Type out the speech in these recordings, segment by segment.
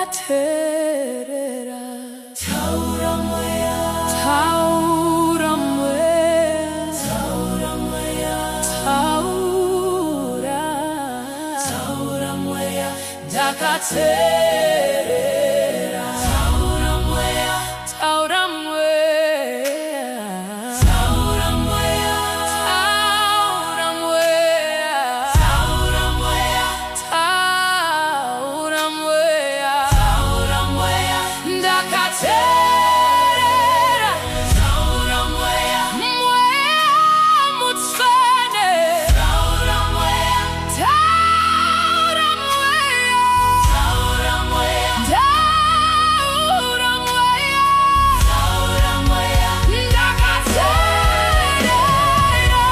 ndakateerera. Taura Mweya, Taura Mweya, Taura Mweya, Taura Mweya ndakateerera. Taura Mweya, Taura Mweya, Taura Mweya, Taura Mweya, Taura Mweya, Taura Mweya, Taura Mweya ndakateerera. Taura Mweya, Mweya mutsvene. Taura Mweya, Taura Mweya, Taura Mweya, Taura Mweya, Taura Mweya ndakateerera.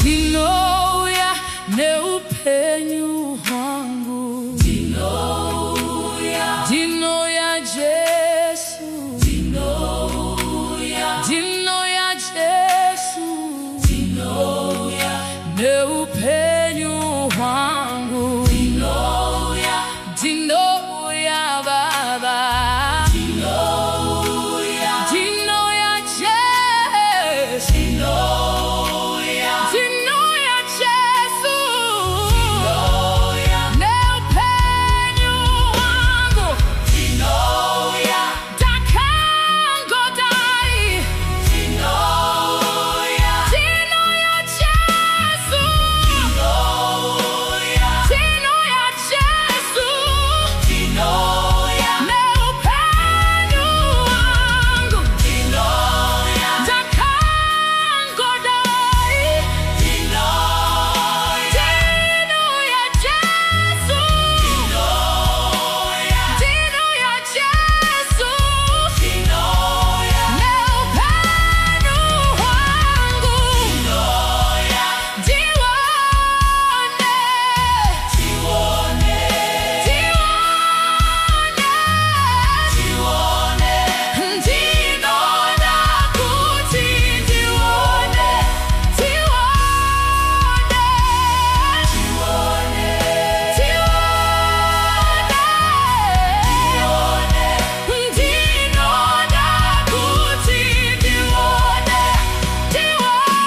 Ndinouya Nehupenyu Hwangu, Ndinouya, Ndinouya Jesu, Ndinouya, Ndinouya Jesu, Ndinouya Nehupenyu Hwangu, Ndinouya, Ndinouya Baba, Ndinouya, Ndinouya Jesu, Ndinouya, Ndinouya Jesu, Ndinouya Nehupenyu Hwangu, Ndinouya ndakangodai, Ndinouya, Ndinouya Jesu, Ndinouya, Ndinouya Jesu, Ndinouya Nehupenyu Hwangu, Ndinouya ndakangodai, Ndinouya, Ndinouya Jesu, Ndinouya, Ndinouya Jesu, Ndinouya Nehupenyu Hwangu, Ndinouya ndione, ndione, ndinoda kuti ndione, ndinoda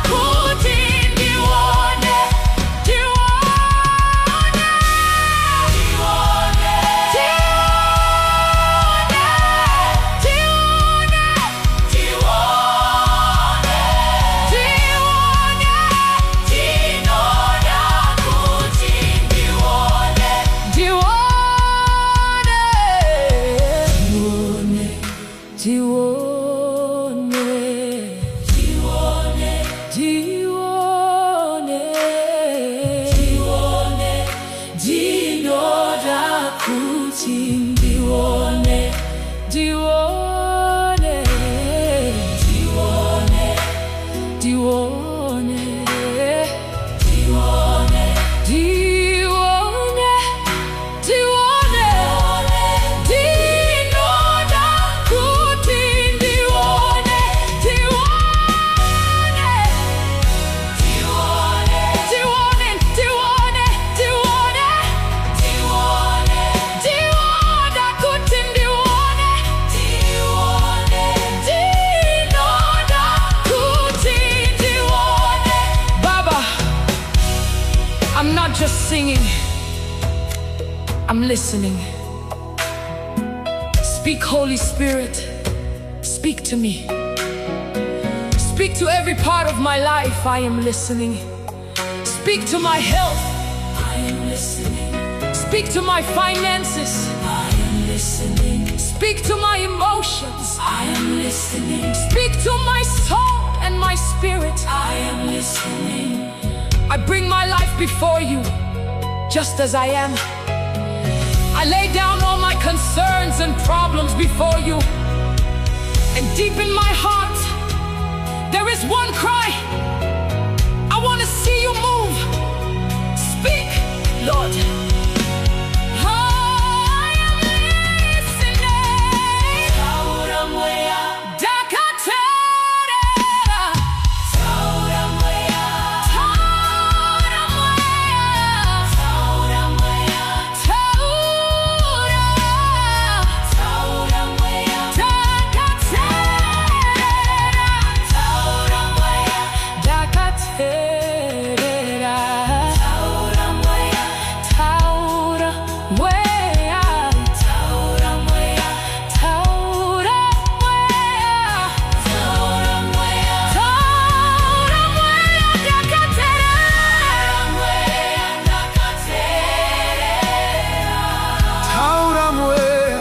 kuti ndione, Ndinoda kuti ndione, ndione, ndione, ndione, ndione, ndione, ndione, ndinoda kuti ndione, ndione, ndione, ndione, ndione, ndione, ndinoda kuti ndione, ndinoda kuti ndione. Baba, I'm not just singing, I'm listening. Speak, Holy Spirit, speak to me. Speak to every part of my life. I am listening. Speak to my health. I am listening. Speak to my finances. I am listening. Speak to my emotions. I am listening. Speak to my soul and my spirit. I am listening. I bring my life before you, just as I am. I lay down all my concerns and problems before you. And deep in my heart, there is one cry. I want to see you move. Speak, Lord. I am listening. Taura Mweya Ndakatera. Taura Mweya. Taura Mweya. Taura Mweya. Taura. Taura Mweya Ndakatera. Taura Mweya Ndakatera. Taura Mweya. Taura Mweya. Taura Mweya. Taura Mweya. Taura Mweya. Taura Mweya Ndakatera. Mweya Ndakatera. Taura Mweya,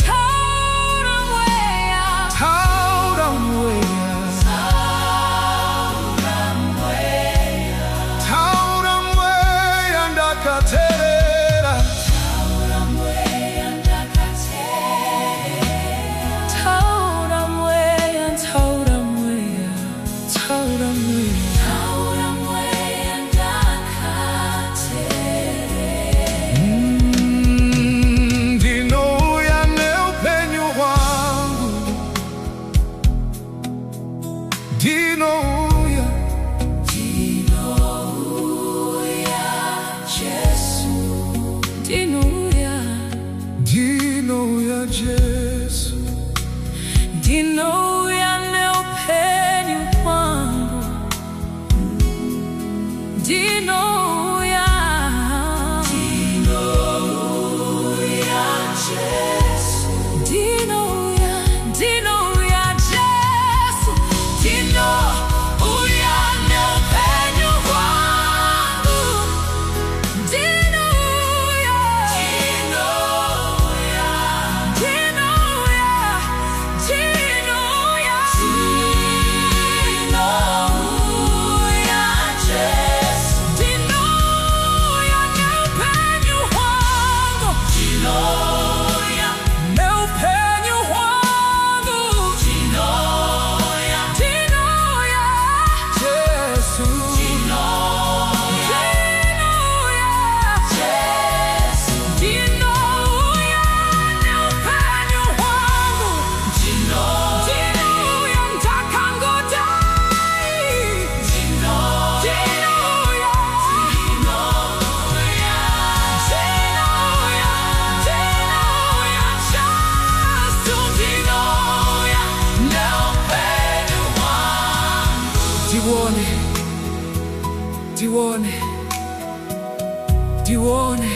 Taura Mweya. Taura Mweya, Taura Mweya Ndakatera. Taura Mweya Ndakatera. Taura Mweya. Taura Mweya. Taura Mweya. Taura Mweya Ndakatera. Ndinouya Nehupenyu Hwangu. Ndinouya, Ndinouya Jesu. Ndinouya. Ndinouya Jesu. Ndinouya Nehupenyu Hwangu. Ndinouya. Ndinouya Jesu. Ndinouya. Ndinouya Jesu. Ndinouya Nehupenyu Hwangu. Ndinouya. Ndinouya. Ndinouya. Ndinouya. Ndinouya Jesu. Ndinouya Nehupenyu Hwangu. Ndinouya Nehupenyu Hwangu. Ndinouya. Ndinouya Jesu. Ndinouya Jesu. Ndinouya Nehupenyu Hwangu. Ndinouya ndakangodai. Ndinouya. Ndinouya. Ndinouya Jesu. Ndinouya Nehupenyu Hwangu. Ndione, ndione, Ndione.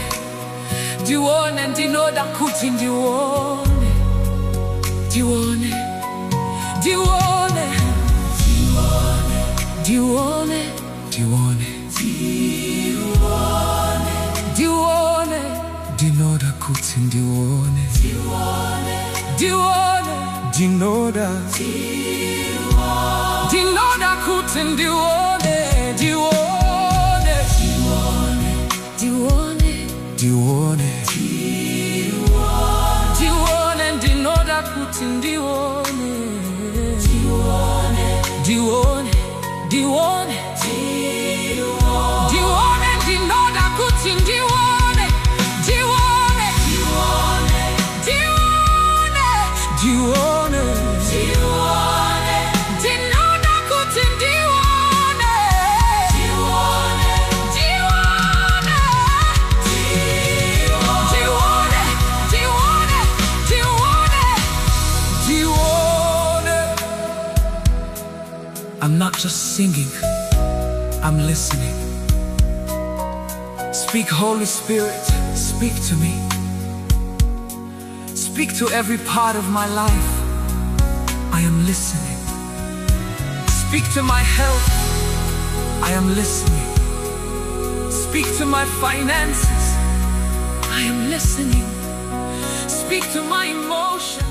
Ndione. Ndinoda kuti ndione. Ndione. Ndione. Ndione. ndione. Ndione. Ndinoda kuti ndione. Ndione. Ndinoda, Ndinoda kuti ndione. Ndione. Ndione. ndione. Ndione. Ndinoda kuti ndione. Ndione. Ndione. Ndione. Ndinoda kuti ndione. Ndione. Ndione. Ndione, Ndinoda kuti ndione. Ndione. Ndione. Ndione. ndione. I'm not just singing, I'm listening. Speak, Holy Spirit, speak to me. Speak to every part of my life. I am listening. Speak to my health. I am listening. Speak to my finances. I am listening. Speak to my emotions.